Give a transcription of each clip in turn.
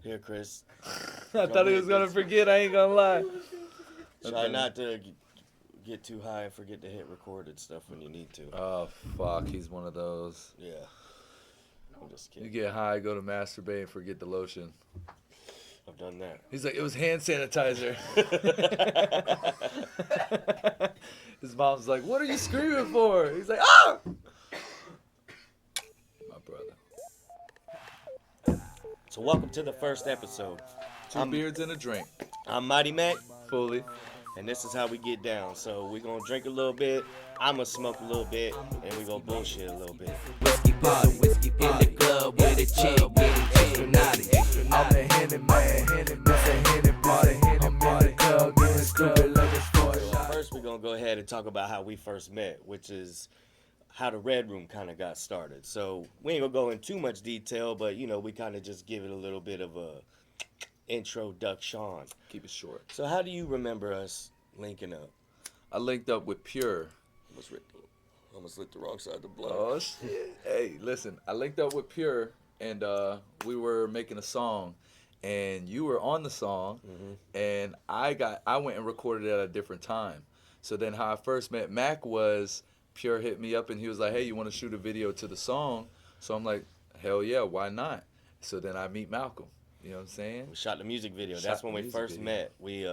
Here, Chris. I thought he was going to forget. I ain't going to lie. Try not to get too high and forget to hit record and stuff when you need to. Oh, fuck. He's one of those. Yeah. I'm just kidding. You get high, go to masturbate, and forget the lotion. I've done that. He's like, it was hand sanitizer. His mom's like, what are you screaming for? He's like, ah! My brother. So welcome to the first episode. Two beards and a drink. I'm Mighty Mack. Fully. And this is how we get down. So we're going to drink a little bit, I'm going to smoke a little bit, and we're going to bullshit a little bit. Whiskey party in the club with a chick, getting extra naughty. I'm the Henny man, it's a Henny party. I'm in the club, getting stupid like a sport. So first we're going to go ahead and talk about how we first met, which is how the Red Room kind of got started. So we ain't going to go in too much detail, but, you know, we kind of just give it a little bit of a introduction. Keep it short. So how do you remember us linking up? I linked up with Pure. Almost lit the wrong side of the blood. Oh, shit. Hey, listen, I linked up with Pure, and we were making a song, and you were on the song, and I went and recorded it at a different time. So then how I first met Mack was Pure hit me up, and he was like, hey, you want to shoot a video to the song? So I'm like, hell yeah, why not? So then I meet Malcolm. You know what I'm saying? We shot the music video. That's when we first met. We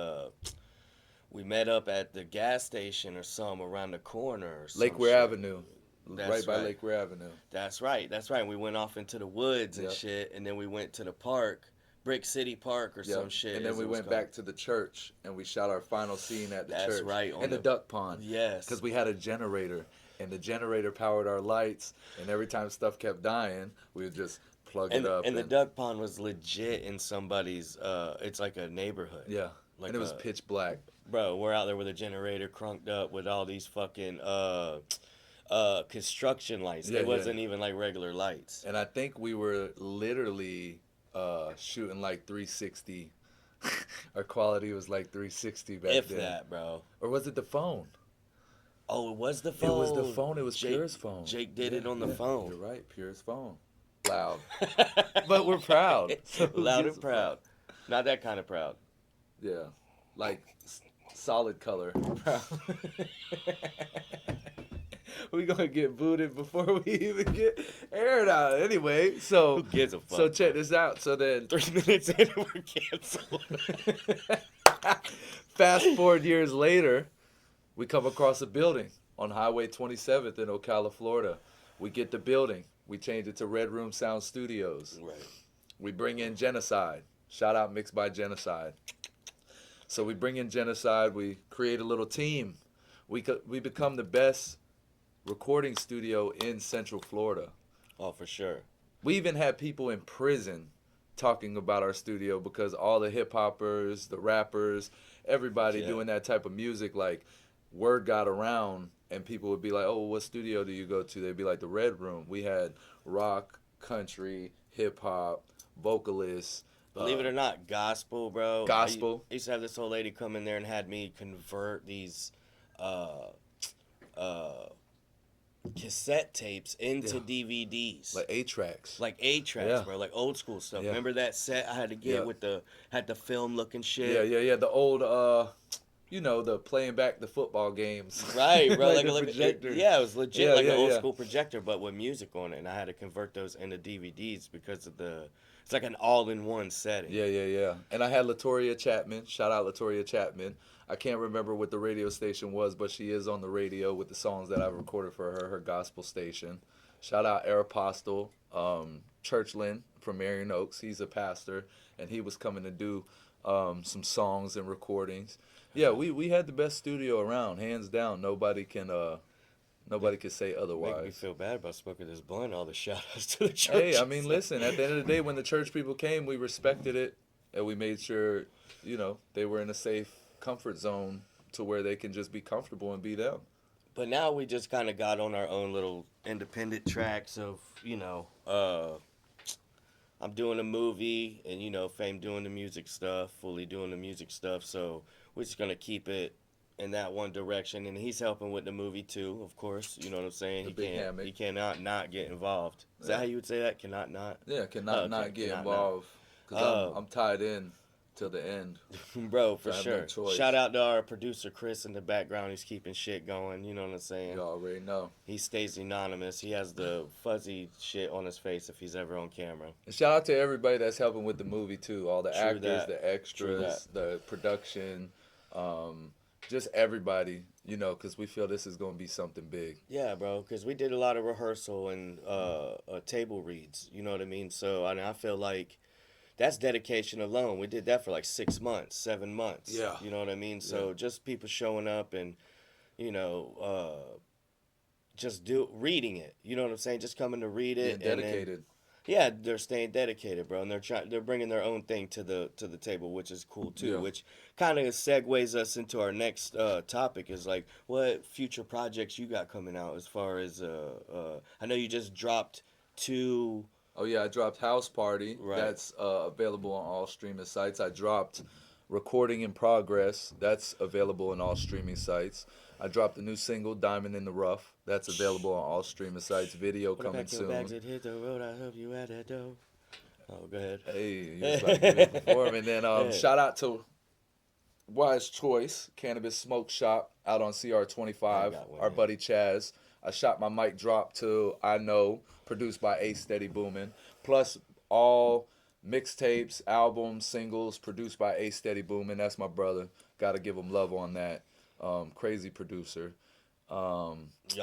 met up at the gas station or something around the corner or something. Lake Ware Avenue. That's right by right. Lake Ware Avenue. That's right. We went off into the woods and shit, and then we went to the park, Brick City Park or some shit. And then we went back to the church, and we shot our final scene at the church. That's right. And the duck pond. Yes. Because we had a generator, and the generator powered our lights, and every time stuff kept dying, we would just plug it up. And the duck pond was legit in somebody's, it's like a neighborhood. Yeah. Like and it was pitch black. Bro, we're out there with a generator crunked up with all these fucking construction lights. It wasn't even like regular lights. And I think we were literally shooting like 360. Our quality was like 360 back then. If that, bro. Or was it the phone? Oh, it was the phone. It was the phone. It was Pure's phone. Jake did it on the phone. You're right. Pure's phone. Loud. But we're proud. So loud and proud. Not that kind of proud. Yeah. Like solid color. We gonna get booted before we even get aired out. Anyway, so who gives a fuck? So check this out. So then 3 minutes in, we're canceled. Fast forward years later, we come across a building on Highway 27th in Ocala, Florida. We get the building. We change it to Red Room Sound Studios. Right. We bring in Genocide. Shout out Mixed by Genocide. So we bring in Genocide. We create a little team. We become the best recording studio in Central Florida. Oh, for sure. We even had people in prison talking about our studio because all the hip hoppers, the rappers, everybody doing that type of music, like word got around and people would be like, oh, what studio do you go to? They'd be like, the Red Room. We had rock, country, hip hop, vocalists. Believe it or not, gospel, bro. Gospel. I used to have this old lady come in there and had me convert these cassette tapes into DVDs. Like 8-tracks. Like 8-tracks, bro. Like old school stuff. Yeah. Remember that set I had to get with had the film looking shit? Yeah. The old, the playing back the football games. Right, bro. like a projector. It was legit like an old school projector, but with music on it. And I had to convert those into DVDs because of it's like an all-in-one setting. Yeah. And I had Latoria Chapman. Shout out Latoria Chapman. I can't remember what the radio station was, but she is on the radio with the songs that I've recorded for her gospel station. Shout out Aeropostale Churchland from Marion Oaks. He's a pastor, and he was coming to do some songs and recordings. Yeah, we had the best studio around, hands down. Nobody can say otherwise. Make me feel bad about smoking this blunt. All the shout-outs to the church. Hey, I mean, listen, at the end of the day, when the church people came, we respected it, and we made sure, they were in a safe comfort zone to where they can just be comfortable and be them. But now we just kind of got on our own little independent tracks of, I'm doing a movie and, Fame doing the music stuff, Fully doing the music stuff. So we're just going to keep it in that one direction. And he's helping with the movie too, of course. You know what I'm saying? He cannot not get involved. Is that how you would say that? Cannot not? Yeah, cannot not get involved. Because I'm tied in till the end. Bro, for I have no sure. choice. Shout out to our producer Chris in the background. He's keeping shit going. You know what I'm saying? You already know. He stays anonymous. He has the fuzzy shit on his face if he's ever on camera. And shout out to everybody that's helping with the movie too. All the True actors, that. the extras, the production, just everybody. You know, because we feel this is going to be something big. Yeah, bro, because we did a lot of rehearsal and table reads. You know what I mean? So I feel like that's dedication alone. We did that for like 6 months, 7 months. Yeah. You know what I mean? So just people showing up and, you know, just reading it. You know what I'm saying? Just coming to read it. Being dedicated. Yeah, they're staying dedicated, bro, and they're bringing their own thing to the table, which is cool too. Yeah. Which kind of segues us into our next topic is like, what future projects you got coming out as far as I know you just dropped 2. Oh yeah, I dropped House Party. Right. That's available on all streaming sites. I dropped Recording in Progress. That's available on all streaming sites. I dropped a new single, Diamond in the Rough. That's available on all streaming sites. Video Put coming back your bags soon. and hit the road. I hope you at that door. Oh, go ahead. Hey, you was about to give me a perform. And then Yeah. shout out to Wise Choice Cannabis Smoke Shop out on I CR25. got one, Our yeah. buddy Chaz. I shot my mic drop to I Know, produced by A Steady Boomin'. Plus all mixtapes, albums, singles produced by A Steady Boomin'. That's my brother. Got to give him love on that. Crazy producer. Y'all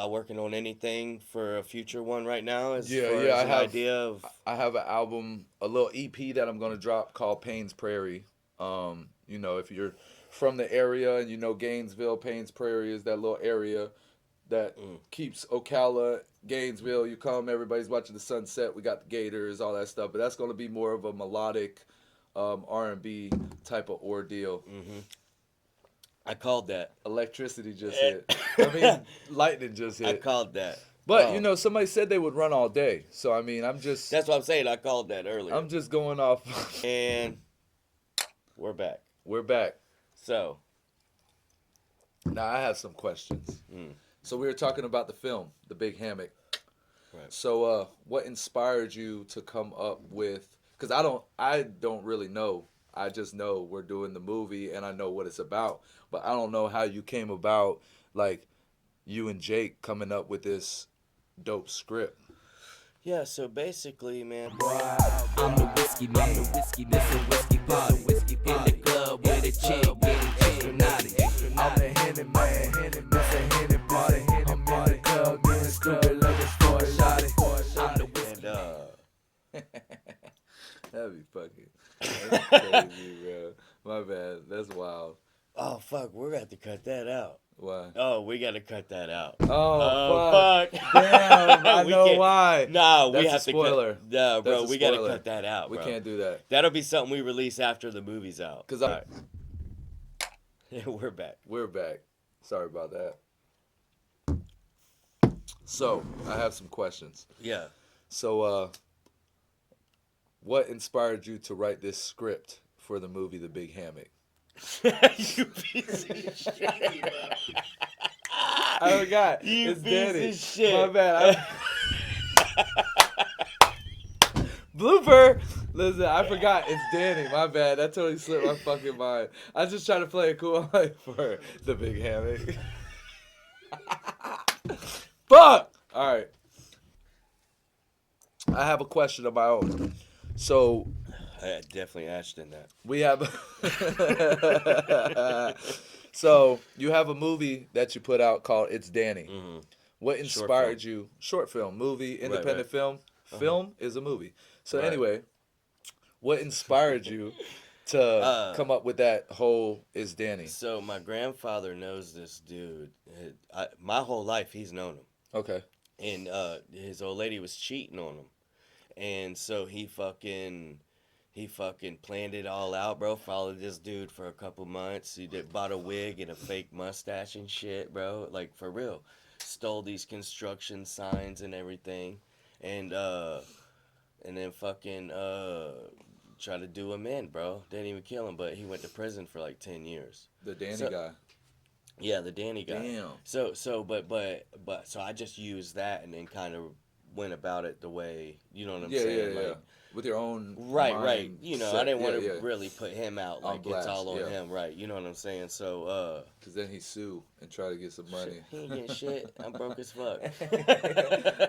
working on anything for a future one right now? As Yeah, far yeah, as I an have- idea of. I have an album, a little EP that I'm gonna drop called Payne's Prairie. You know, if you're from the area and you know Gainesville, Payne's Prairie is that little area that keeps Ocala, Gainesville. You come, everybody's watching the sunset. We got the Gators, all that stuff. But that's gonna be more of a melodic R&B type of ordeal. I called that. Electricity just hit. I mean, lightning just I hit. called that. But you know, somebody said they would run all day. So I mean, That's what I'm saying. I called that earlier. I'm just going off. And we're back. We're back. So, Now I have some questions. So we were talking about the film, The Big Hammock. Right. So what inspired you to come up with? Because I don't really know. I just know we're doing the movie and I know what it's about, but I don't know how you came about, like you and Jake coming up with this dope script. yeah, so basically, man, I'm the whiskey man. This a whiskey party. In the club with a chick, getting extra naughty. I'm the Henny man, this a Henny party. I'm in the club, getting stupid, looking for a shawty. I'm the whiskey. and That'd be fucking that's crazy, bro. My bad. That's wild. oh fuck, we're gonna have to cut that out. Why? Oh, we gotta cut that out. Oh, fuck. Damn, I We know can't- why. Nah, we That's a have to spoiler. cut. Nah, bro, That's a we gotta spoiler. cut that out. We bro. can't do that. That'll be something we release after the movie's out. Cause Alright. Yeah, we're back. We're back. Sorry about that. So, I have some questions. Yeah. So, what inspired you to write this script for the movie The Big Hammock? You piece of shit. I forgot. You It's piece Danny. of shit. My bad. Blooper! Listen, I forgot. It's Danny. My bad. That totally slipped my fucking mind. I was just trying to play it cool for The Big Hammock. Fuck! Alright. I have a question of my own. So, I definitely Ashton that. we have so you have a movie that you put out called It's Danny. What inspired you? Short film, movie, independent right. film. Film is a movie. So Right. anyway, what inspired you to come up with that whole It's Danny? So my grandfather knows this dude. My whole life he's known him. Okay. And his old lady was cheating on him. And so he fucking planned it all out, bro. Followed this dude for a couple months. He bought a wig and a fake mustache and shit, bro. Like, for real. Stole these construction signs and everything. And then fucking tried to do him in, bro. Didn't even kill him, but he went to prison for like 10 years. The Danny So- guy. Yeah, the Danny guy. Damn. So I just used that and then kind of went about it the way, you know what I'm Yeah, saying? yeah. Like, With your own right. You know, I mindset. didn't want Yeah, to yeah. really put him out On like it's blast, all on yeah. him, right? You know what I'm saying? So, Because then he sue and try to get some money. shit, he ain't getting shit. I'm broke as fuck.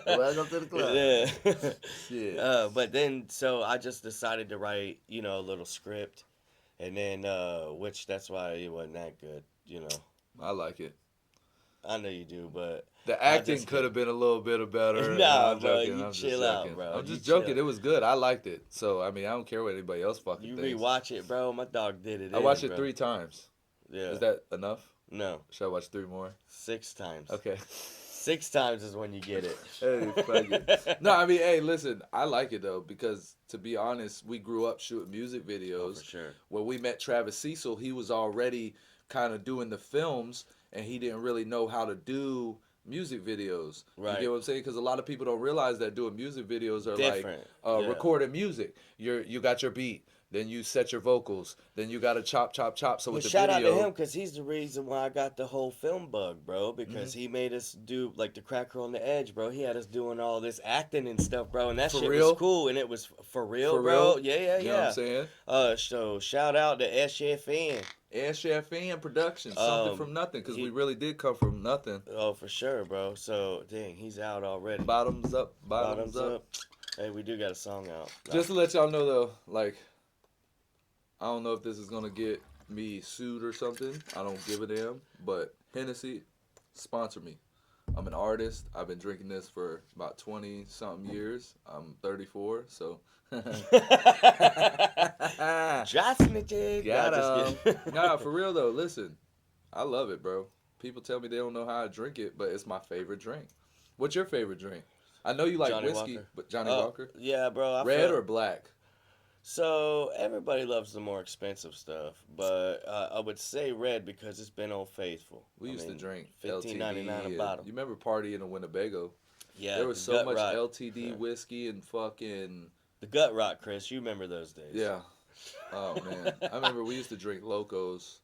Welcome to the club. Yeah. Shit. But then, so I just decided to write, you know, a little script, and then, which that's why it wasn't that good, you know. I like it. I know you do, but The I acting just could have been a little bit better. Nah, I'm bro, joking. you I'm just chill out, joking. bro. I'm You just joking. chill. It was good. I liked it. So I mean, I don't care what anybody else fucking You thinks. rewatch it, bro. My dog did it. I watched it bro. 3 times. Yeah. Is that enough? No, Should I watch 3 more? 6 times. Okay. 6 times is when you get it. Hey, fuck it. No, I mean, hey, listen, I like it though because to be honest, we grew up shooting music videos. Oh, for sure. When we met Travis Cecil, he was already kind of doing the films, and he didn't really know how to do music videos. Right. You get what I'm saying? Because a lot of people don't realize that doing music videos are Different. like Yeah. recording music. You got your beat, then you set your vocals, then you got to chop. So Well, with the shout video, out to him because he's the reason why I got the whole film bug, bro. Because he made us do like the Cracker on the Edge, bro. He had us doing all this acting and stuff, bro. And that For shit real? was cool, and it was for real, For bro. real? Yeah. You know what I'm saying? So shout out to SFN. SFN Productions, something from nothing, because we really did come from nothing. Oh, for sure, bro. So dang, he's out already. Bottoms up, bottoms up. Hey, we do got a song out. Just to let y'all know though, like, I don't know if this is gonna get me sued or something. I don't give a damn. But Hennessy, sponsor me. I'm an artist. I've been drinking this for about 20 something years. I'm 34, so. Johnson the jig. Got Nah, just kidding. Nah, for real though. Listen, I love it, bro. People tell me they don't know how I drink it, but it's my favorite drink. What's your favorite drink? I know you like Johnny whiskey, Walker. but Johnny Oh, Walker, Yeah, bro. red or black? So everybody loves the more expensive stuff, but I would say red because it's been Old Faithful. We used to drink $15.99 LTD. a bottle. You remember partying in Winnebago? Yeah, There was the so Gut much Rot. LTD whiskey and fucking The gut rot, Chris. You remember those days? yeah. Oh man, I remember we used to drink Locos.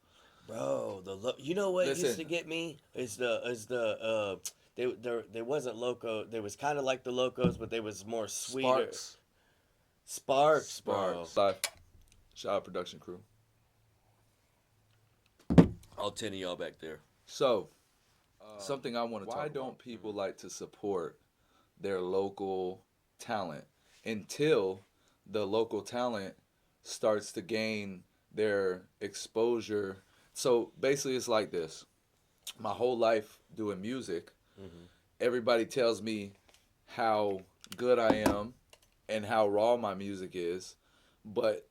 Bro. You know what used Listen. to get me is the they wasn't loco. They was kind of like the locos, but they was more sweeter. Sparks, bro. Live. Shout out production crew. All 10 of y'all back there. So, something I want to talk about. Why don't people like to support their local talent until the local talent starts to gain their exposure? So, basically, it's like this. My whole life doing music, everybody tells me how good I am and how raw my music is, but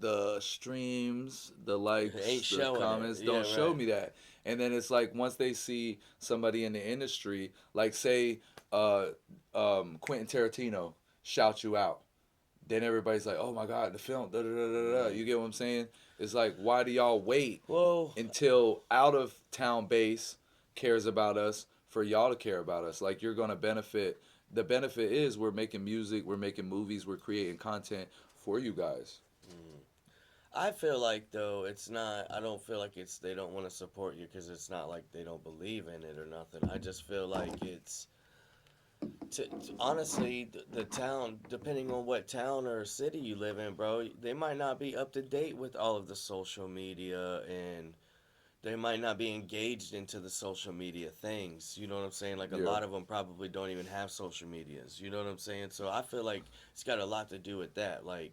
the streams, the likes, Ain't the showing it. comments Yeah, don't show right. me that. And then it's like once they see somebody in the industry, like say Quentin Tarantino shout you out, then everybody's like, oh my God, the film, da da da da da. You get what I'm saying? It's like, why do y'all wait Whoa. until out of town base cares about us for y'all to care about us? Like you're gonna benefit. The benefit is we're making music, we're making movies, we're creating content for you guys. I feel like though it's not. I don't feel like it's they don't want to support you because it's not like they don't believe in it or nothing. I just feel like it's. Honestly, the town, depending on what town or city you live in, bro, they might not be up to date with all of the social media and they might not be engaged into the social media things. You know what I'm saying? Like a Yeah. lot of them probably don't even have social medias. You know what I'm saying? So I feel like it's got a lot to do with that. Like,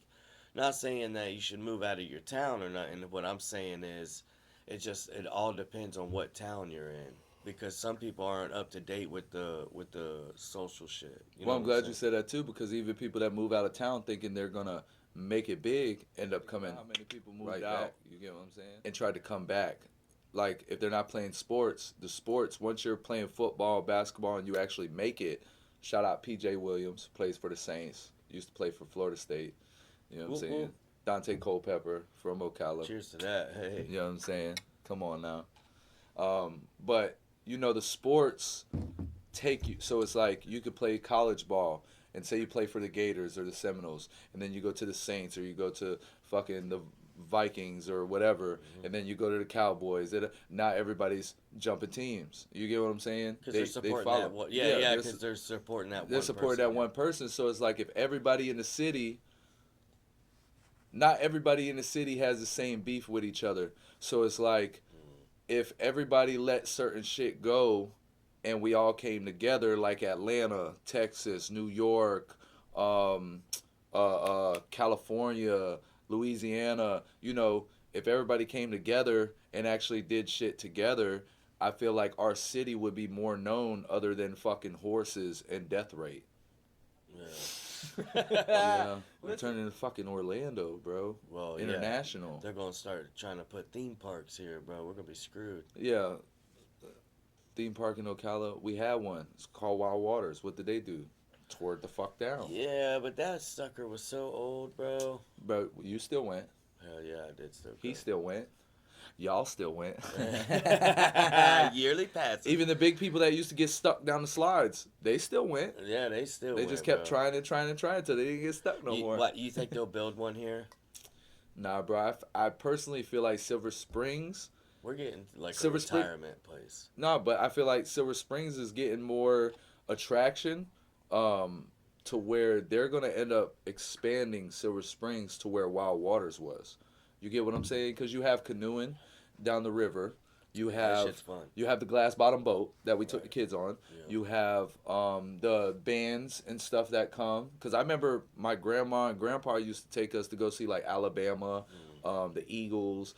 not saying that you should move out of your town or not. And what I'm saying is, it all depends on what town you're in. Because some people aren't up to date with the social shit. You Well, know I'm what glad you said that too, because even people that move out of town thinking they're gonna make it big end up coming. How many people moved right out? back. You get what I'm saying? And tried to come back. Like if they're not playing sports, the sports, once you're playing football, basketball, and you actually make it, shout out PJ Williams, plays for the Saints, used to play for Florida State. You know what I'm Whoop, saying? whoop. Dante Culpepper from Ocala. Cheers to that. Hey. You know what I'm saying? Come on now. But you know the sports take you. So it's like you could play college ball and say you play for the Gators or the Seminoles, and then you go to the Saints or you go to fucking the Vikings or whatever, and then you go to the Cowboys. Not everybody's jumping teams. You get what I'm saying? Because they're supporting that one. Yeah, because they're supporting that one person. They're supporting that one person. So it's like if everybody in the city, not everybody in the city has the same beef with each other. So it's like if everybody let certain shit go and we all came together, like Atlanta, Texas, New York, California, Louisiana, you know, if everybody came together and actually did shit together, I feel like our city would be more known other than fucking horses and death rate. Yeah. Yeah, we're turning into fucking Orlando, bro. Well, international. Yeah. They're gonna start trying to put theme parks here, bro. We're gonna be screwed. Yeah, theme park in Ocala, we had one. It's called Wild Waters. What did they do? Tore it the fuck down. Yeah, but that sucker was so old, bro. But you still went. Hell yeah, I did still go. He still went. Y'all still went. Yearly passes. Even the big people that used to get stuck down the slides, they still went. Yeah, they still They went, just kept bro. trying until they didn't get stuck no more. What, you think they'll build one here? Nah, bro. I personally feel like Silver Springs. We're getting like Silver a retirement place. No, but I feel like Silver Springs is getting more attraction to where they're going to end up expanding Silver Springs to where Wild Waters was. You get what I'm saying? Because you have canoeing down the river. You That have shit's fun. you have the glass bottom boat that we took the kids on. Yeah. You have the bands and stuff that come. Because I remember my grandma and grandpa used to take us to go see like Alabama, the Eagles,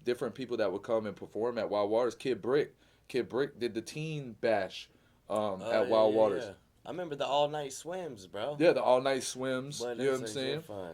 different people that would come and perform at Wild Waters. Kid Brick did the teen bash at Wild Waters. Yeah. I remember the all-night swims, bro. Yeah, the all-night swims. But You know what I'm saying? Fun.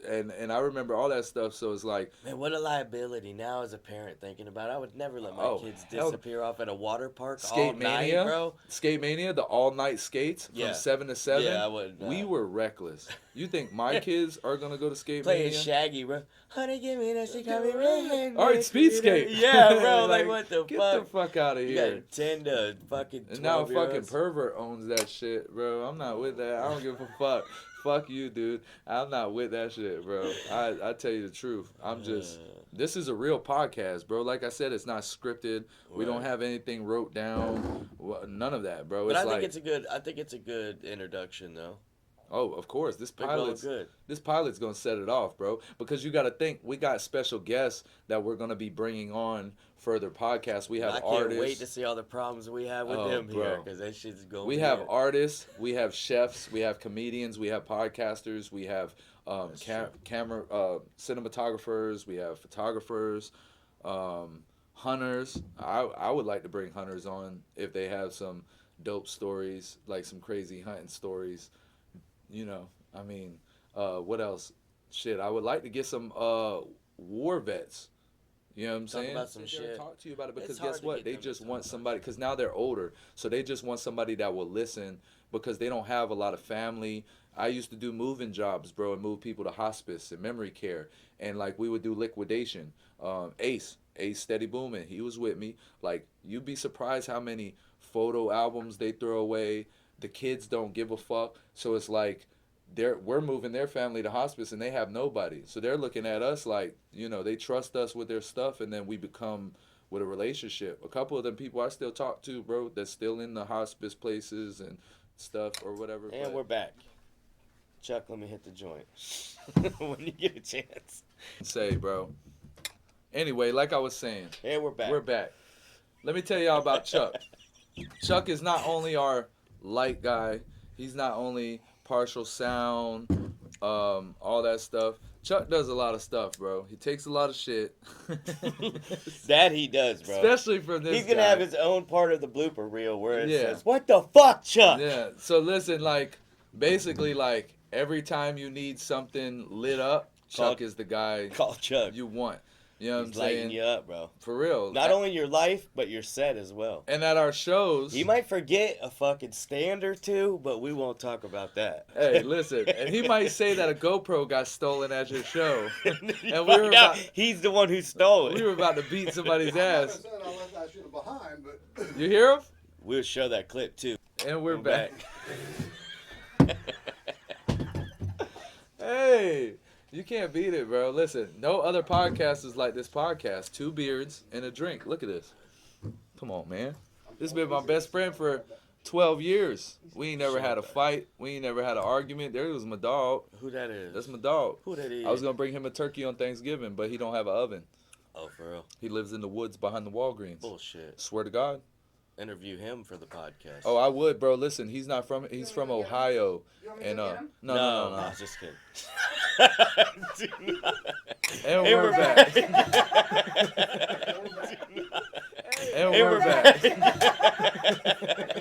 And I remember all that stuff. So it's like, Man, what a liability now as a parent thinking about it. I would never let my kids hell, disappear off at a water park all Skate night, Mania, bro. Skate Mania, the all-night skates Yeah. from 7 to 7. Yeah, I would. We were reckless. You think my kids are gonna go to Skate Playing Mania? Shaggy, bro. Honey, give me that shit, got me red. All right, speed skate. Yeah, bro. Like, what the get fuck? the fuck out of You here. got 10 to fucking 12 And now a fucking year-olds. pervert owns that shit, bro. I'm not with that. I don't give a fuck. Fuck you, dude. I'm not with that shit, bro. I tell you the truth. I'm just. This is a real podcast, bro. Like I said, it's not scripted. We don't have anything wrote down. None of that, bro. But It's I think like, it's a good introduction, though. oh, of course. This They're going pilot's good. This pilot's gonna set it off, bro. Because you got to think, we got special guests that we're gonna be bringing on further podcasts. We have I can't artists. wait to see all the problems we have with them bro. here, because that shit's going. We have artists, we have chefs, we have comedians, we have podcasters, we have camera cinematographers, we have photographers, hunters. I would like to bring hunters on if they have some dope stories, like some crazy hunting stories. You know, I mean, what else? Shit, I would like to get some war vets. You know what I'm Talk saying? about some Sit there and shit. talk to you about it, because It's hard guess to what? get They them to just talk want about somebody, because now they're older, so they just want somebody that will listen, because they don't have a lot of family. I used to do moving jobs, bro, and move people to hospice and memory care, and like we would do liquidation. Ace Steady Booming, he was with me. Like, you'd be surprised how many photo albums they throw away. The kids don't give a fuck, so it's like we're moving their family to hospice and they have nobody, so they're looking at us like, you know, they trust us with their stuff, and then we become with a relationship. A couple of them people I still talk to, bro, that's still in the hospice places and stuff or whatever. And but we're back. Chuck, let me hit the joint when you get a chance. say, bro. Anyway, like I was saying, And we're back. we're back. Let me tell y'all about Chuck. Chuck is not only our light guy, he's not only partial sound, all that stuff. Chuck does a lot of stuff, bro. He takes a lot of shit. That he does, bro. Especially from this He's gonna guy. have his own part of the blooper reel where it Yeah. says, "What the fuck, Chuck?" Yeah. So listen, like, basically, like, every time you need something lit up, Chuck is the guy Call Chuck. you want. You know what He's I'm lighting saying? you up, bro. For real. Not only your life, but your set as well. And at our shows, He might forget a fucking stand or two, but we won't talk about that. hey, listen, and he might say that a GoPro got stolen at your show, and we were find out about- he's the one who stole it. we were about to beat somebody's ass. I left that shit behind, but You hear him? We'll show that clip too. And we're We're back. Hey, You can't beat it, bro. Listen, no other podcast is like this podcast. 2 beards and a drink. Look at this. Come on, man. This has been my best friend for 12 years. We ain't never had a fight. We ain't never had an argument. There was my dog. Who that is? That's my dog. Who that is? I was going to bring him a turkey on Thanksgiving, but he don't have an oven. Oh, for real? He lives in the woods behind the Walgreens. Bullshit. Swear to God. Interview him for the podcast. Oh, I would, bro. Listen, he's from Ohio. And no. I was just kidding. And Hey, we're we're back. And Hey, we're we're back.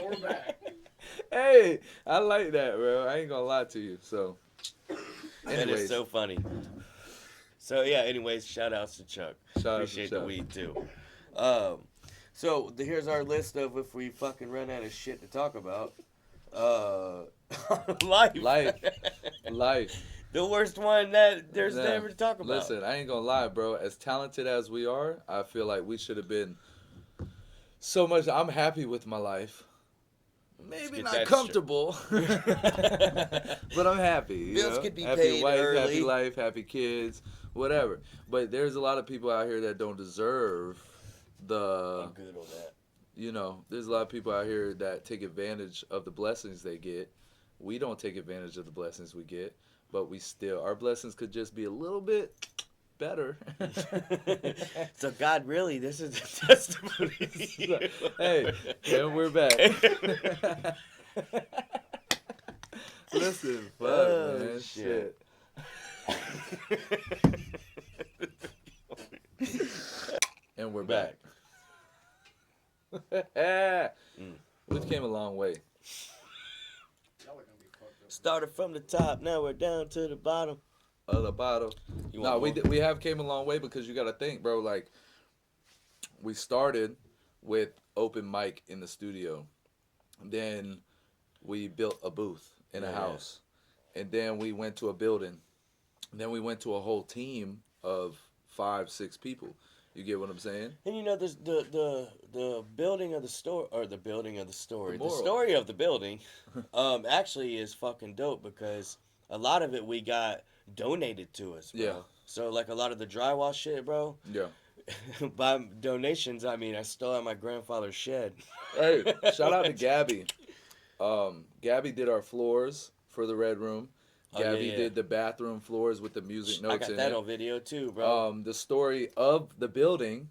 We're back. Hey, I like that, bro. I ain't gonna lie to you. So, That is anyways, so funny. So yeah. Anyways, shout outs to Chuck. Shout out to Appreciate the Chuck. weed too. Here's our list of if we fucking run out of shit to talk about. life. The worst one that there's Nah, never to talk about. Listen, I ain't gonna lie, bro. As talented as we are, I feel like we should have been so much. I'm happy with my life. Maybe get not that comfortable, but I'm happy. You Bills know? could be happy paid wife, early. happy life, happy kids, whatever. But there's a lot of people out here that don't deserve the. I'm good on that. You know, there's a lot of people out here that take advantage of the blessings they get. We don't take advantage of the blessings we get, but our blessings could just be a little bit better. So God, really, this is a testimony. Hey, and we're back. Listen, fuck, Oh, man, shit. And we're Back. back. We've came a long way. Y'all are gonna be fucked up. Started from the top, now we're down to the bottom. Of the bottle. You No, want more? we have came a long way because you got to think, bro. Like, we started with open mic in the studio, then we built a booth in a Yeah. house, and then we went to a building, and then we went to a whole team of 5-6 people. You get what I'm saying? And you know, there's the building of the story, or the building of the story. The The moral. story of the building, actually is fucking dope because a lot of it we got donated to us, bro. Yeah. So like a lot of the drywall shit, bro. Yeah. By donations, I mean I stole out my grandfather's shed. Hey, shout out to Gabby. Gabby did our floors for the Red Room. Oh, yeah, Gabby yeah. did the bathroom floors with the music I notes got in that it. on video too, bro. The story of the building,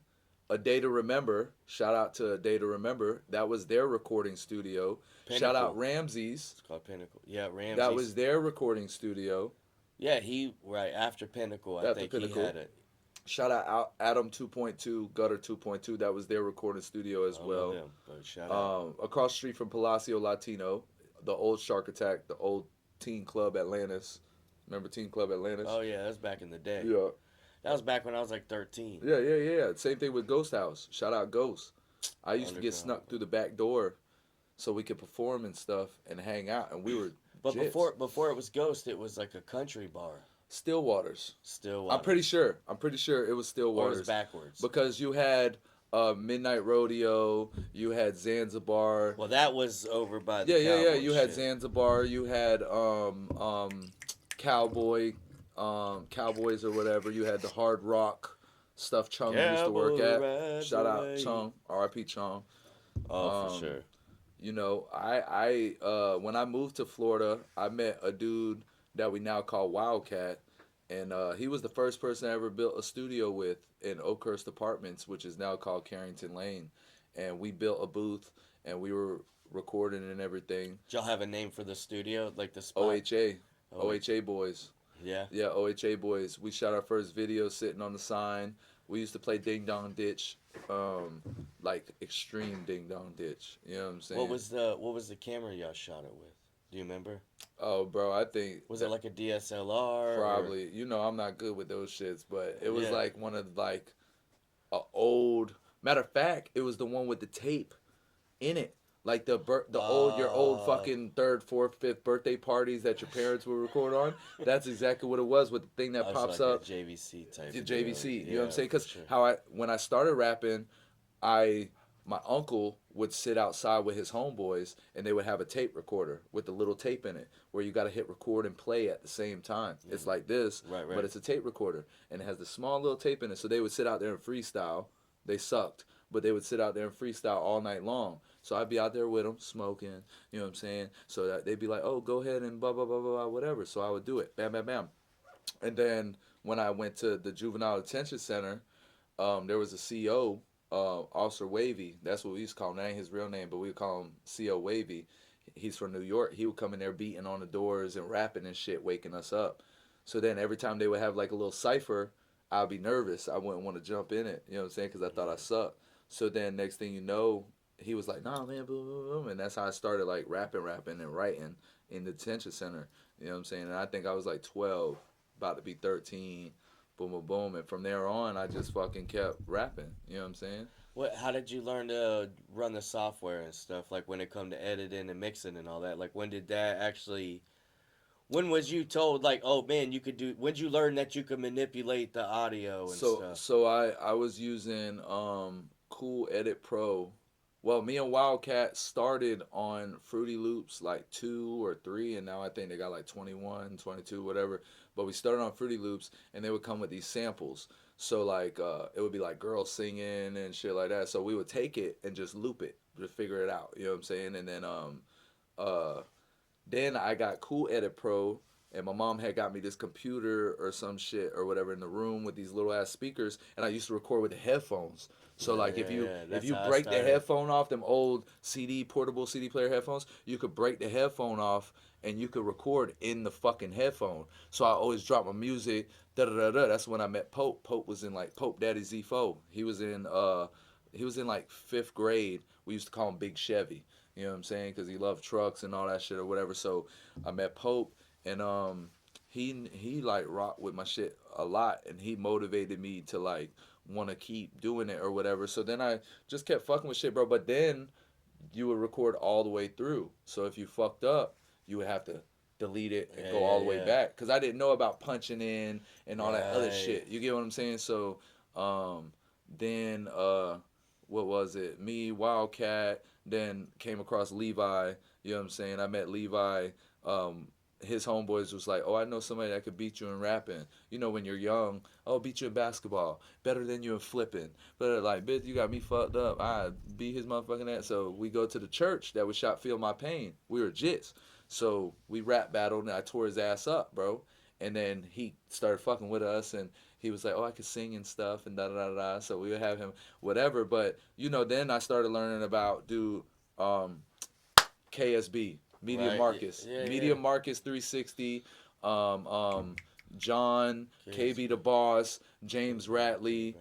A Day to Remember. Shout out to A Day to Remember. That was their recording studio. Shout out Pinnacle. Ramses. It's called Pinnacle. Yeah, Ramsey. That was their recording studio. Yeah, right after Pinnacle. I After think Pinnacle. he had it. Shout out Adam 2.2, Gutter 2.2. That was their recording studio as I don't well. know them, but shout out. Across the street from Palacio Latino, the old Shark Attack, the old Teen Club Atlantis. Remember Teen Club Atlantis? Oh yeah, that was back in the day. Yeah. That was back when I was like 13. Yeah. Same thing with Ghost House. Shout out Ghost. I used to get Underground. snuck through the back door so we could perform and stuff and hang out. And we were But jits. before it was Ghost, it was like a country bar. Stillwaters. Still, I'm pretty sure it was or it Stillwaters. was backwards. Because you had Midnight Rodeo, you had Zanzibar. Well, that was over by the Yeah. Cowboy You had shit. Zanzibar. You had Cowboys or whatever. You had the Hard Rock stuff Chung used to work Cowboy at. rides Shout out away. Chung, R.I.P. Chung. Oh, for sure. You know, I when I moved to Florida, I met a dude that we now call Wildcat, and he was the first person I ever built a studio with in Oakhurst Apartments, which is now called Carrington Lane, and we built a booth and we were recording and everything. Did y'all have a name for the studio, like the spot? OHA boys. Yeah. Yeah, OHA boys. We shot our first video sitting on the sign. We used to play Ding Dong Ditch, like extreme Ding Dong Ditch. You know what I'm saying? What was the camera y'all shot it with? Do you remember? Oh, bro, I think Was it like a DSLR? probably. You know, I'm not good with those shits, but it was Yeah. like one of like a old. Matter of fact, it was the one with the tape in it. Like the your old fucking 3rd, 4th, 5th birthday parties that your parents would record on. That's exactly what it was with the thing that Oh, pops like up. a JVC type. The deal. JVC, you know what I'm Yeah, saying? Because for sure. when I started rapping, I my uncle would sit outside with his homeboys, and they would have a tape recorder with a little tape in it where you got to hit record and play at the same time. It's like this, Right, but it's a tape recorder, and it has the small little tape in it. So they would sit out there and freestyle. They sucked, but they would sit out there and freestyle all night long. So I'd be out there with them smoking, you know what I'm saying? So that they'd be like, oh, go ahead and blah, blah, blah, blah, blah, whatever. So I would do it. Bam, bam, bam. And then when I went to the Juvenile Detention Center, there was a CO, Officer Wavy. That's what we used to call him. That ain't his real name, but we would call him CO Wavy. He's from New York. He would come in there beating on the doors and rapping and shit, waking us up. So then every time they would have like a little cipher, I'd be nervous. I wouldn't want to jump in it, you know what I'm saying, because I thought I sucked. So then next thing you know, he was like, nah, man, boom, boom, boom. And that's how I started like rapping and writing in the detention center. You know what I'm saying? And I think I was like 12, about to be 13, boom, boom, boom. And from there on, I just fucking kept rapping. You know what I'm saying? How did you learn to run the software and stuff? Like when it come to editing and mixing and all that. Like when did that actually? When was you told like, oh man, you could do? When did you learn that you could manipulate the audio and stuff? So I was using Cool Edit Pro. Well, me and Wildcat started on Fruity Loops like 2 or 3, and now I think they got like 21, 22, whatever. But we started on Fruity Loops, and they would come with these samples. So like it would be like girls singing and shit like that. So we would take it and just loop it to figure it out. You know what I'm saying? And then I got Cool Edit Pro, and my mom had got me this computer or some shit or whatever in the room with these little ass speakers, and I used to record with the headphones. So like if you break the headphone off, them old portable CD player headphones, you could break the headphone off and you could record in the fucking headphone. So I always drop my music. Da da da da. That's when I met Pope. Pope was in like Pope Daddy Z4. He was in like 5th grade. We used to call him Big Chevy. You know what I'm saying? Because he loved trucks and all that shit or whatever. So I met Pope, and he like rocked with my shit a lot, and he motivated me to like want to keep doing it or whatever. So then I just kept fucking with shit, bro. But then you would record all the way through. So if you fucked up, you would have to delete it and go all the way back. Because I didn't know about punching in and all that other shit. You get what I'm saying? So then what was it? Me, Wildcat, then came across Levi. You know what I'm saying? I met Levi. His homeboys was like, oh, I know somebody that could beat you in rapping. You know, when you're young, oh, beat you in basketball. Better than you in flipping. But like, bitch, you got me fucked up. I beat his motherfucking ass. So we go to the church that was shot Feel My Pain. We were jits. So we rap battled, and I tore his ass up, bro. And then he started fucking with us, and he was like, oh, I could sing and stuff, and da-da-da-da. So we would have him, whatever. But, you know, then I started learning about, KSB. Media Marcus. Media Marcus 360. John, KB the Boss, James Ratley,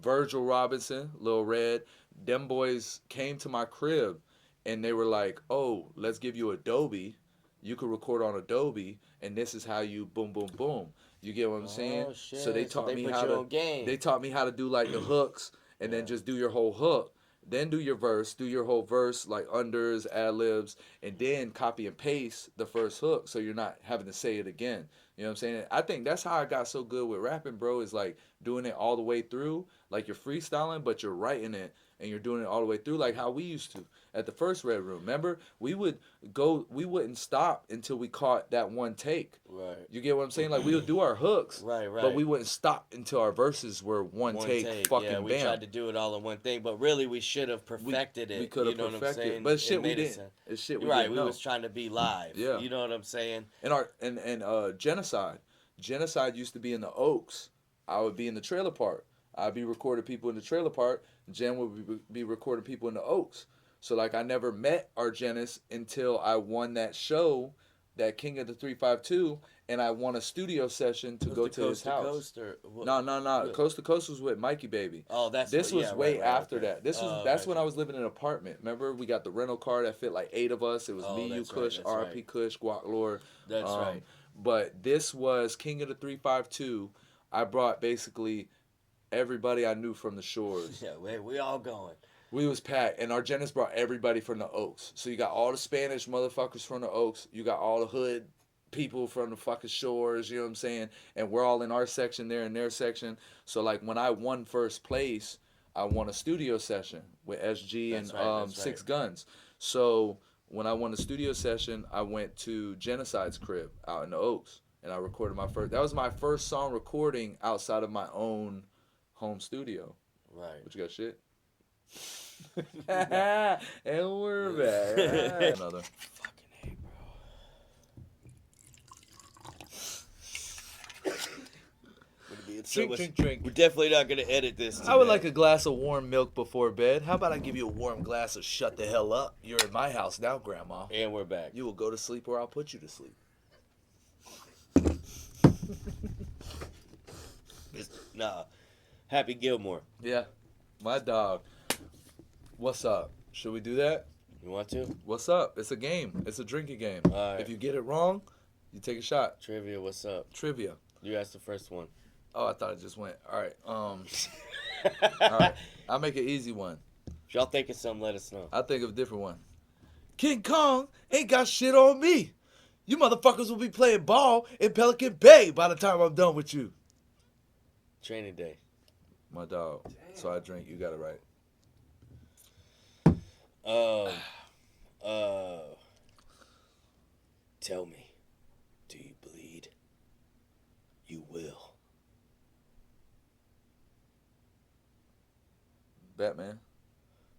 Virgil Robinson, Lil Red. Them boys came to my crib, and they were like, oh, let's give you Adobe. You could record on Adobe, and this is how you boom, boom, boom. You get what I'm saying? Oh, shit. So they taught me how to. They taught me how to do like the hooks, and then just do your whole hook. Then do your verse, do your whole verse, like unders, ad-libs, and then copy and paste the first hook so you're not having to say it again. You know what I'm saying? I think that's how I got so good with rapping, bro, is like doing it all the way through. Like you're freestyling, but you're writing it, and you're doing it all the way through like how we used to at the first Red Room. Remember? We wouldn't stop until we caught that one take. Right. You get what I'm saying? Like we would do our hooks, right. But we wouldn't stop until our verses were one take. Fucking yeah, we bam. tried to do it all in one thing, but really we should have perfected it. We could have perfected it, but shit we didn't. It's shit we didn't know. We was trying to be live. Yeah. You know what I'm saying? And Genocide used to be in the Oaks. I would be in the trailer park. I'd be recording people in the trailer park. Jen would be recording people in the Oaks. So like I never met Argenis until I won that show, that King of the 352, and I won a studio session to go to his house. No. Coast to Coast was with Mikey Baby. Oh, this was way after that. That's when I was living in an apartment. Remember, we got the rental car that fit like 8 of us. It was me, you, Kush, RP Kush, Guac Lord. That's right. But this was King of the 352. I brought basically everybody I knew from the shores. Yeah, we all going. We was packed, and Argenis brought everybody from the Oaks. So you got all the Spanish motherfuckers from the Oaks. You got all the hood people from the fucking shores, you know what I'm saying? And we're all in our section, they're in their section. So like when I won first place, I won a studio session with SG That's and right, that's Six right. Guns. So when I won the studio session, I went to Genocide's crib out in the Oaks, and I recorded my first. That was my first song recording outside of my own home studio. Right. What you got, shit? And we're back. Another. Fucking A, bro. Gonna be in so Drink, much- drink, drink. We're definitely not gonna edit this. I would today. like a glass of warm milk before bed. How about I give you a warm glass of shut the hell up? You're in my house now, Grandma. And we're back. You will go to sleep or I'll put you to sleep. Nah. Happy Gilmore. Yeah. My dog. What's up? Should we do that? You want to? What's up? It's a game. It's a drinking game. All right. If you get it wrong, you take a shot. Trivia, what's up? Trivia. You asked the first one. Oh, I thought it just went. All right. All right. I'll make an easy one. If y'all think of something, let us know. I'll think of a different one. King Kong ain't got shit on me. You motherfuckers will be playing ball in Pelican Bay by the time I'm done with you. Training day. My dog. So I drink. You got it right. Tell me, do you bleed? You will. Batman.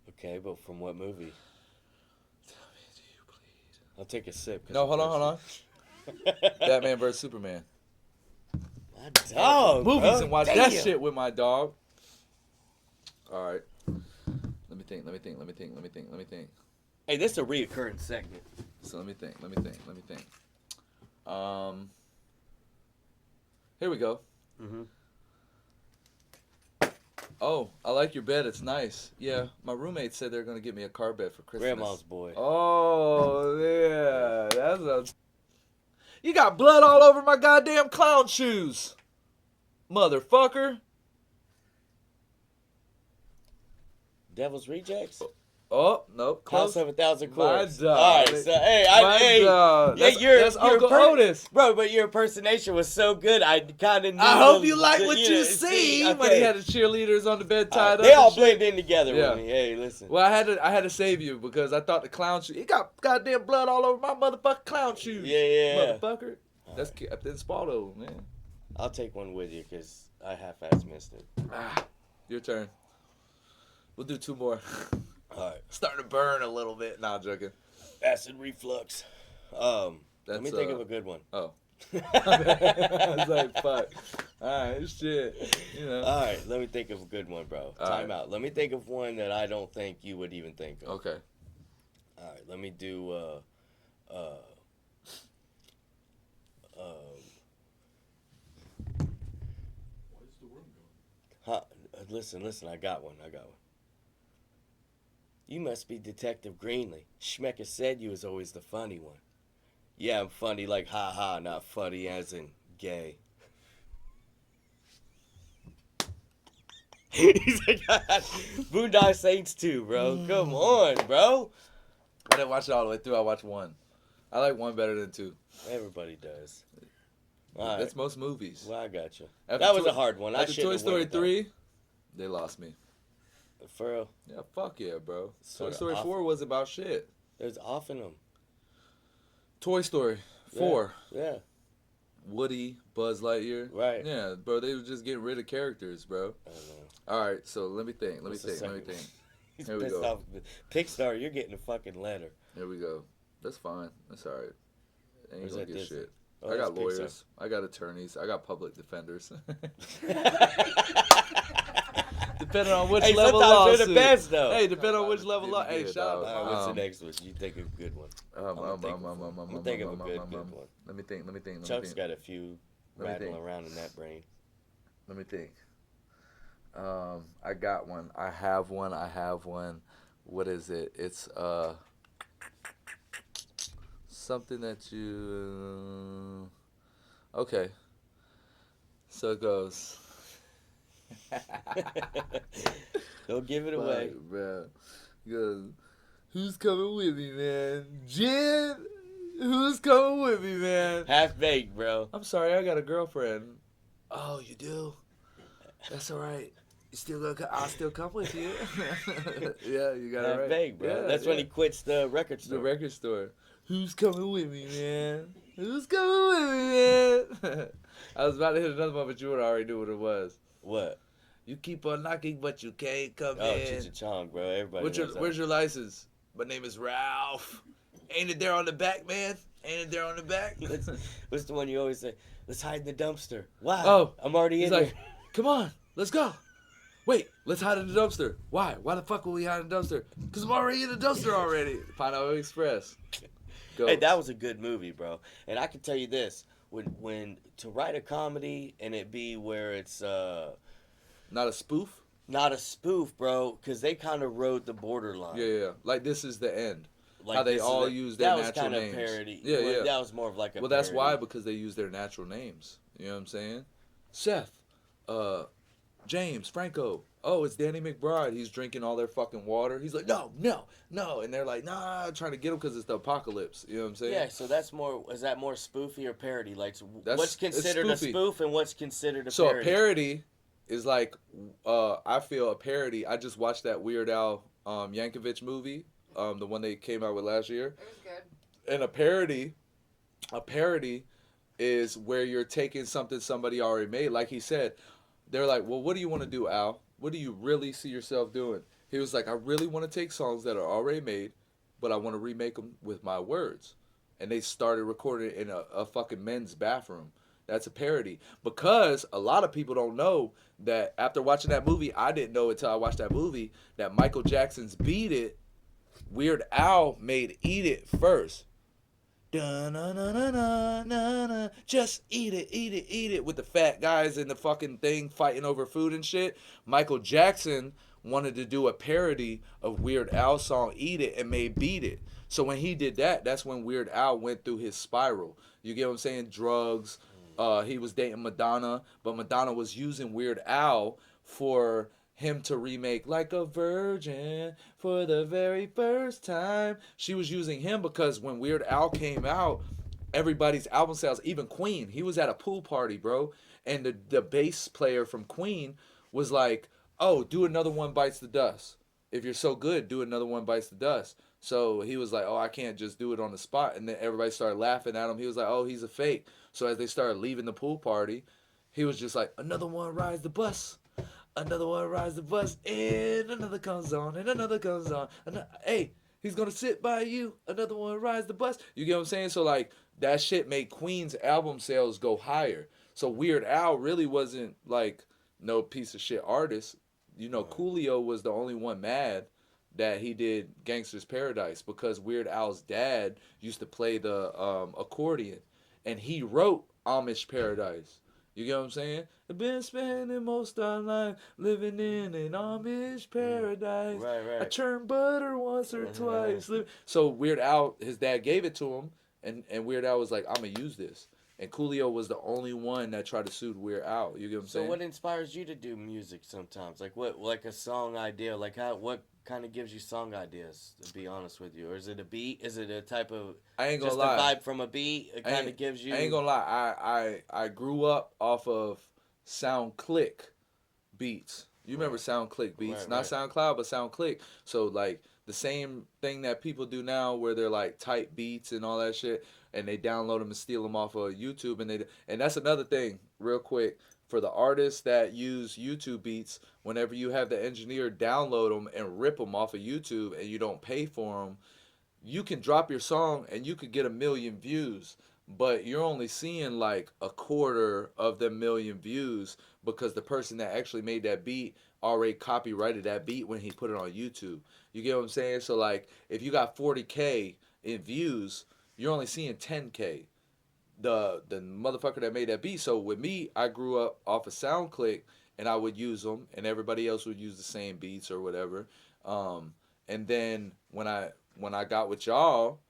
Okay, but from what movie? Tell me, do you bleed? I'll take a sip. 'cause No, I'm hold on. thirsty. Batman vs Superman. My dog, Movies bro. and watch Damn. that shit with my dog. All right. Let me think. Hey, this is a reoccurring segment. So let me think. Here we go. Mhm. Oh, I like your bed. It's nice. Yeah, my roommate said they're gonna get me a car bed for Christmas. Grandma's boy. Oh yeah, that's a. You got blood all over my goddamn clown shoes, motherfucker. Devil's Rejects? Oh nope, House close. of a Thousand My Corpses. dog. All right, so hey, My dog. yeah, That's Uncle Otis. bro. But your impersonation was so good, I kind of. I hope you like what you see. Okay. When he had the cheerleaders on the bed tied up. They all and shit. blend in together Yeah. with me. Hey, listen. Well, I had to save you because I thought the clown shoe. He got goddamn blood all over my motherfucking clown shoes. Yeah. Motherfucker. That's Captain Spaulding, man. I'll take one with you because I half-ass missed it. Your turn. We'll do two more. All right. Starting to burn a little bit. Nah, I'm joking. Acid reflux. Let That's, me think of a good one. Oh. I was like, fuck. All right, shit. You know. All right, let me think of a good one, bro. All Time right. out. Let me think of one that I don't think you would even think of. Okay. All right, let me do. Where's the room going? Listen. I got one. You must be Detective Greenlee. Schmecker said you was always the funny one. Yeah, I'm funny like ha ha, not funny as in gay. He's like, Boondock Saints 2, bro. Come on, bro. I didn't watch it all the way through. I watched one. I like one better than two. Everybody does. All right. That's most movies. Well, I got you. After That was Toy- a hard one. I After should Toy have Story went, though. 3, they lost me. For real. Yeah, fuck yeah, bro. Sorta Toy Story off. 4 was about shit. There's off in them. Toy Story 4. Yeah. Woody, Buzz Lightyear. Right. Yeah, bro, they were just getting rid of characters, bro. I don't know. All right, so let me think. What's the second one? He's Here we pissed go. off. Pixar, you're getting a fucking letter. Here we go. That's fine. That's all right. Ain't Where's gonna that get Disney? shit. Oh, I got that's Pixar. lawyers. I got attorneys. I got public defenders. Depending on which Hey, level sometimes lawsuit. they're the best, though. Hey, depending on which Sometimes level they law. be Hey, good, shout dog. out. All right, what's the next one? You think of a good one. Let think of a good one. me think. Chuck's got a few Let me rattling think. around in that brain. Let me think. I got one. I have one. What is it? It's something that you. Okay. So it goes. Don't give it away. Fuck, bro. He goes, who's coming with me, man? Jen? Who's coming with me, man? Half baked, bro. I'm sorry, I got a girlfriend. Oh, you do? That's all right. I'll still come with you. Yeah, you got it That right. vague, bro. Yeah, That's when he quits the record the store. record store. Who's coming with me, man? Who's coming with me, man? I was about to hit another one, but you would already knew what it was. What? You keep on knocking, but you can't come Oh, in. Cheech and Chong, bro. Everybody knows Where's your license? My name is Ralph. Ain't it there on the back, man? Ain't it there on the back? What's the one you always say? Let's hide in the dumpster. Wow. Oh, I'm already He's in like, there. come on, let's go. Wait, let's hide in the dumpster. Why? Why the fuck will we hide in the dumpster? Because I'm already in the dumpster already. Pineapple Express. Go. Hey, that was a good movie, bro. And I can tell you this: when to write a comedy and it be where it's Not a spoof? not a spoof, bro, because they kind of rode the borderline. Yeah. Like, this is the end. Like How they this is all a- use their that natural was names. Kind of parody. Yeah, Well, yeah. That was more of like a. Well, that's parody. why, because they use their natural names. You know what I'm saying? Seth, James, Franco. Oh, it's Danny McBride. He's drinking all their fucking water. He's like, no. And they're like, nah, trying to get him because it's the apocalypse. You know what I'm saying? Yeah, so that's more. Is that more spoofy or parody? Like, That's- what's considered a it's spoofy. spoof and what's considered a So parody? a parody is like, I feel a parody. I just watched that Weird Al Yankovic movie, the one they came out with last year. It was good. And a parody is where you're taking something somebody already made. Like he said, they're like, well, what do you want to do, Al? What do you really see yourself doing? He was like, I really want to take songs that are already made, but I want to remake them with my words. And they started recording in a fucking men's bathroom. That's a parody. Because a lot of people don't know that after watching that movie, I didn't know until I watched that movie, that Michael Jackson's Beat It, Weird Al made Eat It first. Da-na-na-na-na-na-na. Just eat it, with the fat guys in the fucking thing fighting over food and shit. Michael Jackson wanted to do a parody of Weird Al's song Eat It and made Beat It. So when he did that, that's when Weird Al went through his spiral. You get what I'm saying? Drugs. He was dating Madonna, but Madonna was using Weird Al for him to remake Like a Virgin for the very first time. She was using him because when Weird Al came out, everybody's album sales, even Queen, he was at a pool party, bro, and the bass player from Queen was like, oh, do Another One Bites the Dust. If you're so good, do Another One Bites the Dust. So he was like, oh, I can't just do it on the spot. And then everybody started laughing at him. He was like, oh, he's a fake. So as they started leaving the pool party, he was just like, another one rides the bus. Another one rides the bus, and another comes on, and another comes on. Hey, he's gonna sit by you. Another one rides the bus. You get what I'm saying? So like that shit made Queen's album sales go higher. So Weird Al really wasn't like no piece of shit artist. You know, Coolio was the only one mad that he did Gangster's Paradise because Weird Al's dad used to play the accordion, and he wrote Amish Paradise. You get what I'm saying? I've been spending most of our life living in an Amish paradise. Right. I churned butter once or twice. So Weird Al, his dad gave it to him, and Weird Al was like, I'm going to use this. And Coolio was the only one that tried to sue Weird Al. You get what I'm saying? So what inspires you to do music sometimes? Like what, like a song idea? Like what kind of gives you song ideas, to be honest with you? Or is it a beat? Is it a type of, I ain't gonna just lie. a vibe from a beat? It kind of gives you. I ain't gonna lie. I grew up off of SoundClick beats. You remember SoundClick beats? Right, Not right. SoundCloud, but SoundClick. So like the same thing that people do now, where they're like type beats and all that shit, and they download them and steal them off of YouTube, and that's another thing, real quick. For the artists that use YouTube beats, whenever you have the engineer download them and rip them off of YouTube and you don't pay for them, you can drop your song and you could get 1 million views, but you're only seeing like a quarter of the 1 million views because the person that actually made that beat already copyrighted that beat when he put it on YouTube. You get what I'm saying? So like if you got 40K in views, you're only seeing 10K. The motherfucker that made that beat. So with me, I grew up off of SoundClick, and I would use them, and everybody else would use the same beats or whatever. And then when I got with y'all,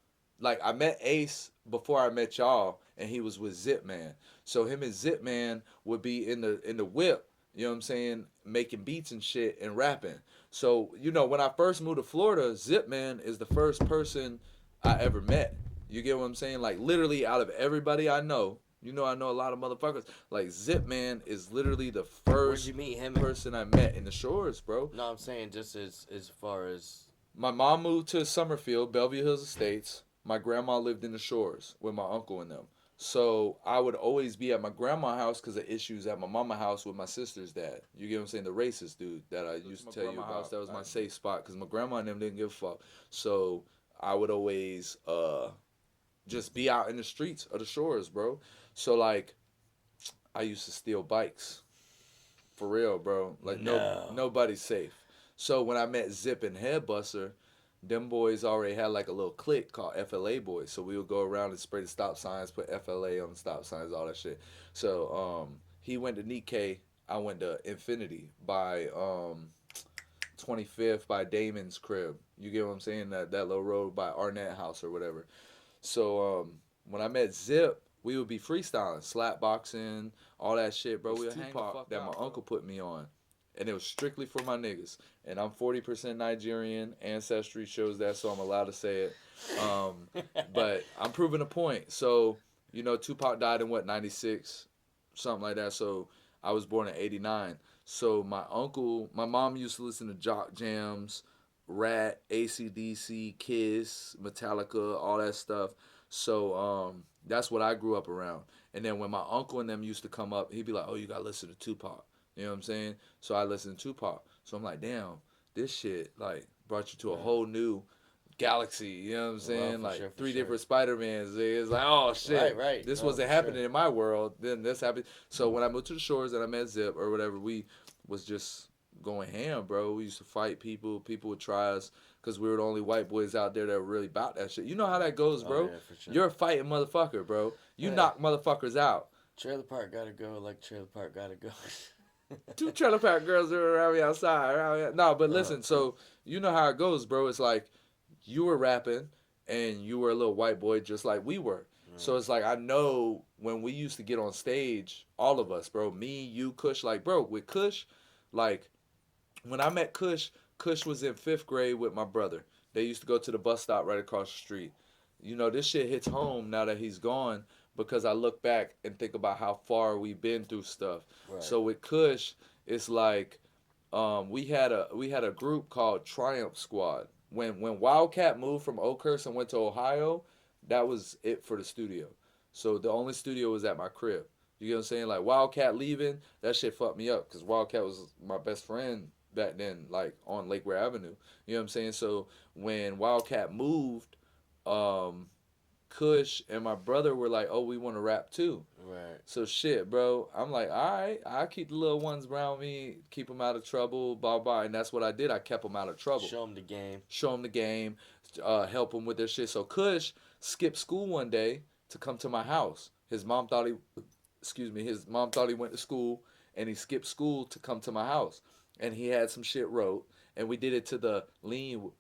like I met Ace before I met y'all, and he was with Zipman. So him and Zipman would be in the whip, you know what I'm saying, making beats and shit and rapping. So you know when I first moved to Florida, Zipman is the first person I ever met. You get what I'm saying? Like literally out of everybody I know, You know, I know a lot of motherfuckers. Like Zip Man is literally the Where'd first you meet him? person I met in the shores, bro. No, I'm saying just as far as My mom moved to Summerfield, Bellevue Hills Estates. My grandma lived in the shores with my uncle and them. So I would always be at my grandma's house because of issues at my mama's house with my sister's dad. You get what I'm saying? The racist dude that I used to tell you about. That was my safe spot because my grandma and them didn't give a fuck. So I would always just be out in the streets of the shores, bro. So like I used to steal bikes. For real, bro. Like No. nobody's safe. So when I met Zip and Headbuster, them boys already had like a little clique called FLA boys. So we would go around and spray the stop signs, put FLA on the stop signs, all that shit. So he went to Nikkei, I went to Infinity by 25th by Damon's crib. You get what I'm saying? That little road by Arnett House or whatever. So when I met Zip, we would be freestyling, slap boxing, all that shit, bro. We would hang the fuck that my uncle put me on. And it was strictly for my niggas. And I'm 40% Nigerian. Ancestry shows that, so I'm allowed to say it. But I'm proving a point. So, you know, Tupac died in what, 96? Something like that. So I was born in 89. So my mom used to listen to Jock Jams, Rat, AC/DC, Kiss, Metallica, all that stuff. So that's what I grew up around. And then when my uncle and them used to come up, he'd be like, oh, you got to listen to Tupac. You know what I'm saying? So I listened to Tupac. So I'm like, damn, this shit like brought you to a whole new galaxy. You know what I'm saying? Well, like for three sure. different Spider-Mans. It's like, oh shit, Right. this No, wasn't for happening sure. in my world. Then this happened. So when I moved to the shores and I met Zip or whatever, we was just going ham, bro. We used to fight people. People would try us because we were the only white boys out there that were really about that shit. You know how that goes, bro. Oh, yeah, for sure. You're a fighting motherfucker, bro. You Yeah. knock motherfuckers out. Trailer Park gotta go like Trailer Park gotta go. Two trailer park girls are around me outside. No, but listen, so you know how it goes, bro. It's like you were rapping and you were a little white boy just like we were. So it's like I know when we used to get on stage, all of us, bro, me, you, Kush, like, bro, with Kush, like when I met Kush, Kush was in 5th grade with my brother. They used to go to the bus stop right across the street. You know, this shit hits home now that he's gone because I look back and think about how far we've been through stuff. Right. So with Kush, it's like we had a group called Triumph Squad. When Wildcat moved from Oakhurst and went to Ohio, that was it for the studio. So the only studio was at my crib. You get what I'm saying? Like Wildcat leaving, that shit fucked me up because Wildcat was my best friend back then, like on Lakeware Avenue. You know what I'm saying? So when Wildcat moved, Kush and my brother were like, oh, we want to rap too. Right. So shit, bro. I'm like, all right, I'll keep the little ones around me, keep them out of trouble, blah, blah. And that's what I did. I kept them out of trouble. Show them the game. Show them the game, help them with their shit. So Kush skipped school one day to come to my house. His mom thought he went to school and he skipped school to come to my house. And he had some shit wrote. And we did it to the lean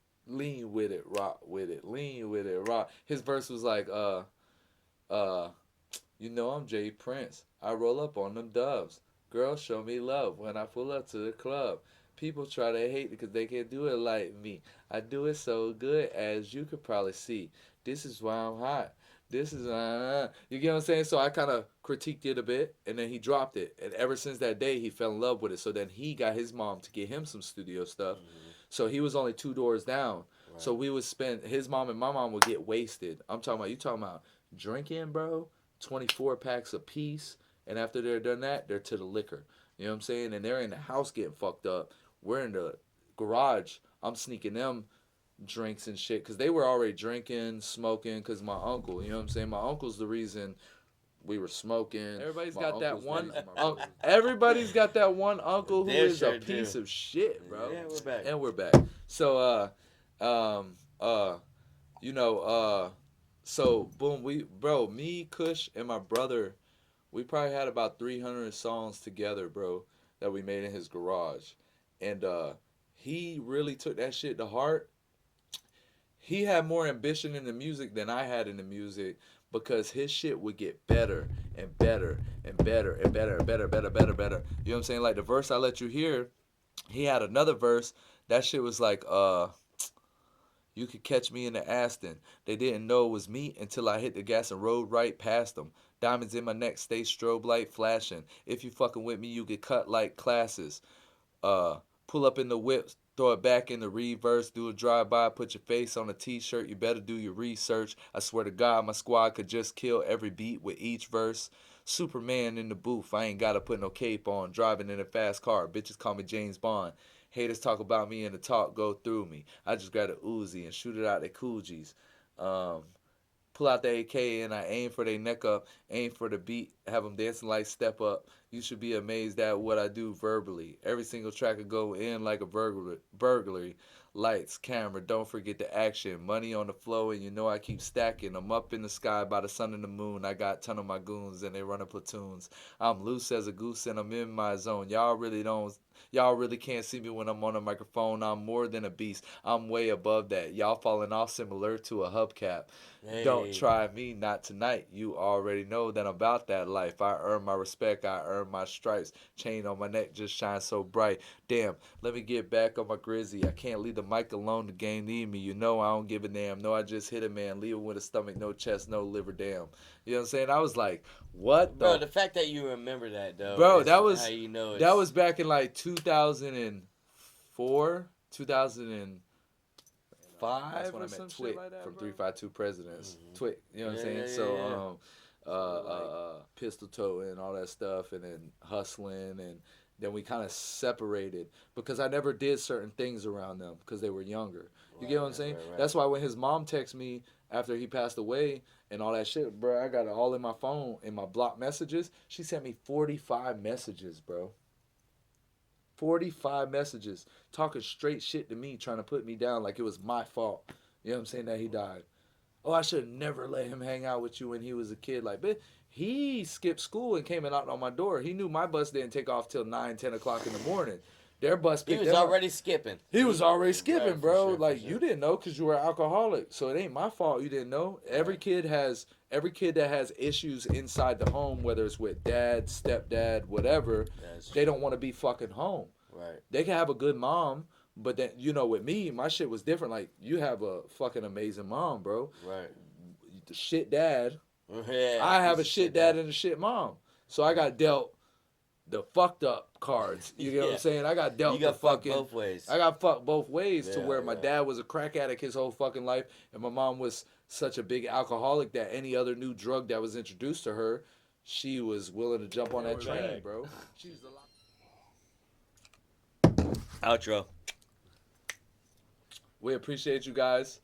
with it, rock with it, lean with it, rock. His verse was like, you know I'm Jay Prince. I roll up on them dubs. Girls show me love when I pull up to the club. People try to hate because they can't do it like me. I do it so good as you could probably see. This is why I'm hot. This is you get what I'm saying? So I kind of critiqued it a bit, and then he dropped it. And ever since that day, he fell in love with it. So then he got his mom to get him some studio stuff. So he was only 2 doors down. Right. So we would spend, his mom and my mom would get wasted. I'm talking about, you talking about drinking, bro? 24 packs a piece. And after they're done that, they're to the liquor. You know what I'm saying? And they're in the house getting fucked up. We're in the garage. I'm sneaking them drinks and shit. Because they were already drinking, smoking. Because my uncle, you know what I'm saying? My uncle's the reason we were smoking. Everybody's got that one. Everybody's got that one uncle who is a piece of shit, bro. Yeah, we're back. And we're back. So, you know, so boom, me, Kush, and my brother, we probably had about 300 songs together, bro, that we made in his garage, and he really took that shit to heart. He had more ambition in the music than I had in the music. Because his shit would get better and better and better and better and better, better. You know what I'm saying? Like the verse I let you hear, he had another verse. That shit was like, You could catch me in the Aston. They didn't know it was me until I hit the gas and rode right past them. Diamonds in my neck, stay strobe light flashing. If you fucking with me, you get cut like classes. Pull up in the whip, throw it back in the reverse, do a drive-by, put your face on a t-shirt, you better do your research. I swear to God, my squad could just kill every beat with each verse. Superman in the booth, I ain't gotta put no cape on, driving in a fast car, bitches call me James Bond. Haters talk about me and the talk go through me. I just grab a Uzi and shoot it out their coogies. Pull out the AK and I aim for their neck up, aim for the beat, have them dancing like Step Up. You should be amazed at what I do verbally. Every single track could go in like a burglary. Lights, camera, don't forget the action. Money on the flow and you know I keep stacking. I'm up in the sky by the sun and the moon. I got a ton of my goons and they running platoons. I'm loose as a goose and I'm in my zone. Y'all really can't see me when I'm on a microphone. I'm more than a beast. I'm way above that. Y'all falling off similar to a hubcap. Hey. Don't try me, not tonight. You already know that I'm about that life. I earn my respect, I earn my stripes. Chain on my neck just shines so bright. Damn, let me get back on my grizzy. I can't leave the mic alone, the game need me. You know I don't give a damn. No, I just hit a man. Leave him with a stomach, no chest, no liver, damn. You know what I'm saying? I was like, what Bro, the fact that you remember that, though. Bro, that was how you know that was back in like 2004, 2005 That's when or I met some Twit shit like that, from bro. 352 Presidents. Mhm. Twit, you know what I'm saying? Yeah, So yeah. pistol toe and all that stuff, and then hustling, and then we kind of separated because I never did certain things around them because they were younger. You get what I'm saying? Right. That's why when his mom texted me after he passed away and all that shit, bro, I got it all in my phone, in my blocked messages. She sent me 45 messages, bro. 45 messages talking straight shit to me, trying to put me down like it was my fault. You know what I'm saying? That he died. Oh, I should never let him hang out with you when he was a kid. Like, bitch, he skipped school and came and knocked on my door. He knew my bus didn't take off till 9, 10 o'clock in the morning. Their bus He picked was them up. already skipping. He was already skipping, Right, for bro. sure, for Like, sure. you didn't know because you were an alcoholic. So it ain't my fault you didn't know. Every kid that has issues inside the home, whether it's with dad, stepdad, whatever, they don't want to be fucking home. Right. They can have a good mom, but then, you know, with me, my shit was different. Like, you have a fucking amazing mom, bro. Right. The shit dad. Yeah, I have a shit dad and a shit mom. So I got dealt the fucked up cards. You get what I'm saying? I got dealt You got the fucking fucked both ways. I got fucked both ways to Yeah, where my yeah. dad was a crack addict his whole fucking life, and my mom was such a big alcoholic that any other new drug that was introduced to her, she was willing to jump on that we're train, back. bro. She's a lot. Outro. We appreciate you guys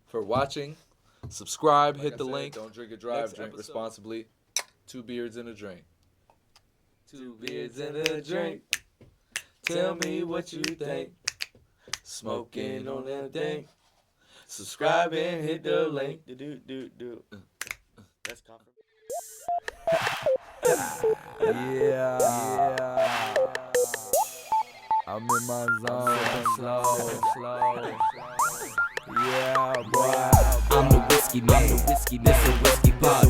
for watching. Subscribe, Like hit I the said, link. don't drink and drive, Next drink episode. responsibly. 2 beards and a drink. 2 beers and a drink. Tell me what you think. Smoking on that thing. Subscribe and hit the link. Do. That's confirmed. Yeah. I'm in my zone, slow. Yeah, boy. I'm the whiskey man, this a whiskey pod.